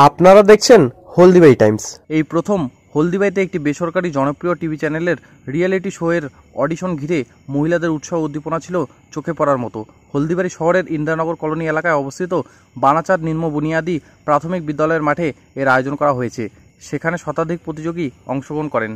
আপনারা দেখছেন হলদিবাই টাইমস। এই প্রথম হলদিবাইতে একটি বেসরকারি জনপ্রিয় টিভি চ্যানেলের রিয়েলিটি শোয়ের অডিশন ঘিরে মহিলাদের উৎসাহ উদ্দীপনা ছিল চোখে পড়ার মতো। হলদিবাড়ি শহরের ইন্দিরানগর কলোনি এলাকায় অবস্থিত বানাচাঁদ নিম্ন বুনিয়াদী প্রাথমিক বিদ্যালয়ের মাঠে এর আয়োজন করা হয়েছে। সেখানে শতাধিক প্রতিযোগী অংশগ্রহণ করেন।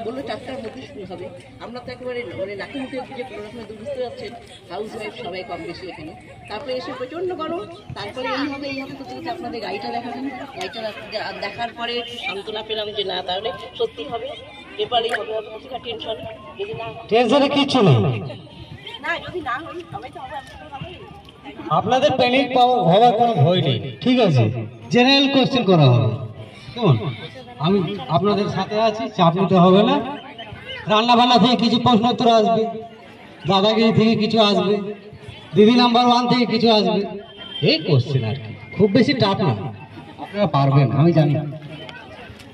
বললো 4টার মধ্যে শুরু হবে। আমরা তো একেবারে লাঠি মুখে যে প্রোগ্রামে বুঝতে পারছেন হাউস ওয়াইফ সবাই কম বেশি এখানে। তারপরে এসে প্রচণ্ড গরম, তারপরে এই হবে তো আপনাদের গাড়িটা দেখাবেন। গাড়িটা দেখার পরে সান্ত্বনা পেলাম যে না তাহলে সত্যি হবে, পেপারেই হবে। টেনশন যদি না টেনশনে কিচ্ছু নেই, না যদি না হয় সবাই তো হবে। আপনাদের প্যানিক হওয়ার কোনো ভয় নেই, ঠিক আছে? জেনারেল কোশ্চেন করা হবে, কেমন? আমি আপনাদের সাথে আছি, চাপ নিতে হবে না। রান্না বান্না থেকে কিছু প্রশ্ন উত্তর আসবে, দাদাগিরি থেকে কিছু আসবে, দিদি নাম্বার 1 থেকে কিছু আসবে। এই কোশ্চেন আর কি, খুব বেশি টাফ না, আপনারা পারবেন আমি জানি।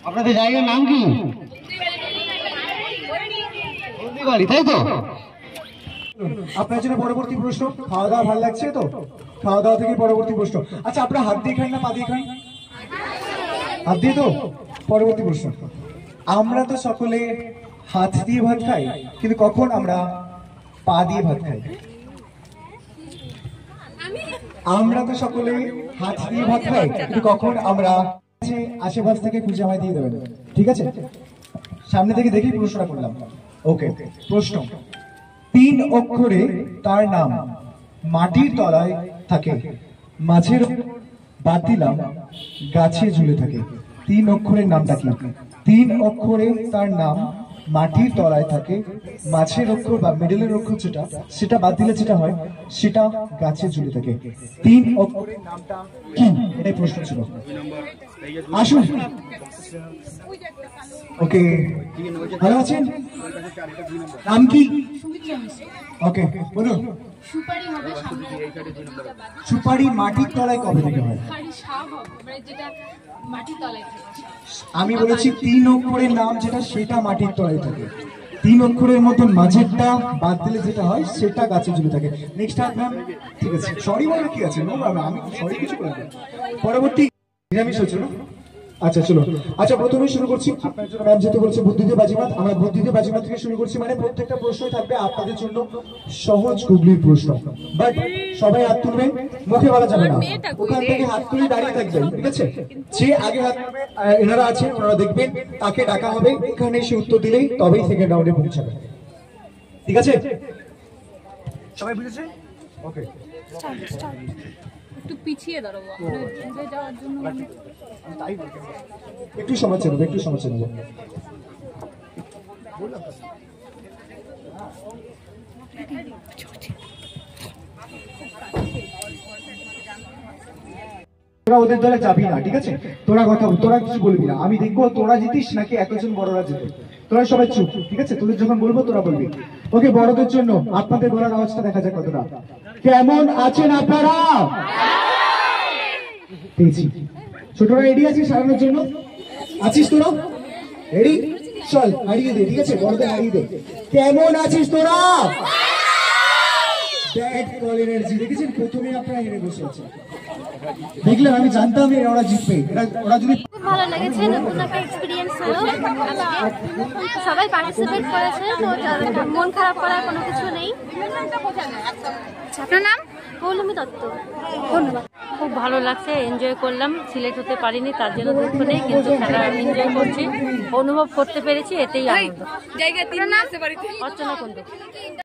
আপনাদের জায়গার নাম কি? হলদিবাড়ি, তাই তো? আপনার জন্য পরবর্তী প্রশ্ন। খাওয়া দাওয়া ভালো লাগছে তো? খাওয়া দাওয়া থেকে পরবর্তী প্রশ্ন। আচ্ছা, আপনারা হাত দিয়ে খান না পা দিয়ে খান? হাত দিয়ে তো। পরবর্তী প্রশ্ন। আমরা তো সকলে হাত দিয়ে ভাত খাই, কিন্তু কখন আমরা পা দিয়ে ভাত খাই? আমরা তো সকলে হাত দিয়ে ভাত খাই, কিন্তু কখন আমরা আশেপাশ থেকে খুঁজে আমায় দিয়ে দেবেন, ঠিক আছে? সামনে থেকে দেখি প্রশ্নটা করলাম। ওকে, প্রশ্ন। 3 অক্ষরে তার নাম, মাটির তলায় থাকে, মাছের বাদ দিলাম গাছে ঝুলে থাকে। 3 অক্ষরের নামটা কি? 3 অক্ষরে তার নাম, মাটির তলায় থাকে, মাছের অক্ষর বা মিডলের অক্ষর সেটা বাদ দিলে যেটা হয় সেটা গাছে ঝুলে থাকে। 3 অক্ষরের নামটা কি? এটাই প্রশ্ন ছিল। আসুন। ওকে, ভালো আছেন? নাম কি? ওকে, বলুন। সুপারি মাটির তলায় কবে থেকে হয়? আমি বলেছি 3 অক্ষরের নাম যেটা, সেটা মাটির তলায় থাকে। 3 অক্ষরের মতন মাঝেরটা বাদ দিলে যেটা হয় সেটা গাছে ঝুলে থাকে। নেক্সট হাত ম্যাম। ঠিক আছে, সরি বলে কি আছে? নো ম্যাম, আমি সরি কিছু বলবো। পরবর্তী নিরামিষ হচ্ছে না? আচ্ছা চলো। আচ্ছা, প্রথমে শুরু করছি। আপনার জন্য ম্যাম যেহেতু বলছে বুদ্ধিতে বাজিমাত, আমরা বুদ্ধিতে বাজিমাত থেকে শুরু করছি। মানে প্রত্যেকটা প্রশ্নই থাকবে আপনাদের জন্য সহজ গুগলির প্রশ্ন, বাট সবাই হাত তুলবেন, মুখে বলা যাবে না। ওখান থেকে হাত তুলে দাঁড়িয়ে থাকবেন, ঠিক আছে? যে আগে হাত তুলবে, এনারা আছেন, ওনারা দেখবেন, তাকে ডাকা হবে। এখানে এসে উত্তর দিলেই তবেই সেকেন্ড রাউন্ডে পৌঁছাবে, ঠিক আছে? সবাই বুঝেছে? ওকে, একটু পিছিয়ে দাঁড়াবো ঘুরে যাওয়ার জন্য। একটু সময় নেব, একটু সময় নেব। তোরা ওদের দলে যাবি না, ঠিক আছে? তোরা কিছু বলবি না। আমি দেখবো তোরা জিতিস নাকি একজন বড়রা জিতে। তোরা সবাই চুপ, ঠিক আছে? তোদের যখন বলবো তোরা বলবি। ওকে, বড়দের জন্য আপনাদের গলার আওয়াজটা দেখা যাক কতটা। কেমন আছেন আপনারা? পেয়েছি। ছোটরা রেডি আছি সারানোর জন্য? আছিস তোরা? রেডি? চল হারিয়ে দে, ঠিক আছে? বড়দের হারিয়ে দে। কেমন আছিস তোরা? ব্যাড কল এনার্জি দেখেছেন, প্রথমে আপনারা হেরে বসে আছেন। দেখলেন, আমি জানতাম ওরা জিতবে। ওরা যদি খুব ভালো লেগেছে, নতুন একটা এক্সপিরিয়েন্স হলো আজকে। সবাই পার্টিসিপেট করেছে, তো মন খারাপ করার কোনো কিছু নেই। আপনার নাম? পৌলমী দত্ত। ধন্যবাদ। খুব ভালো লাগছে, এনজয় করলাম। সিলেক্ট হতে পারিনি, তার জন্য দুঃখ নেই, কিন্তু খেলা এনজয় করছি, অনুভব করতে পেরেছি, এতেই আনন্দ। আপনার নাম? অর্চনা কুণ্ডু।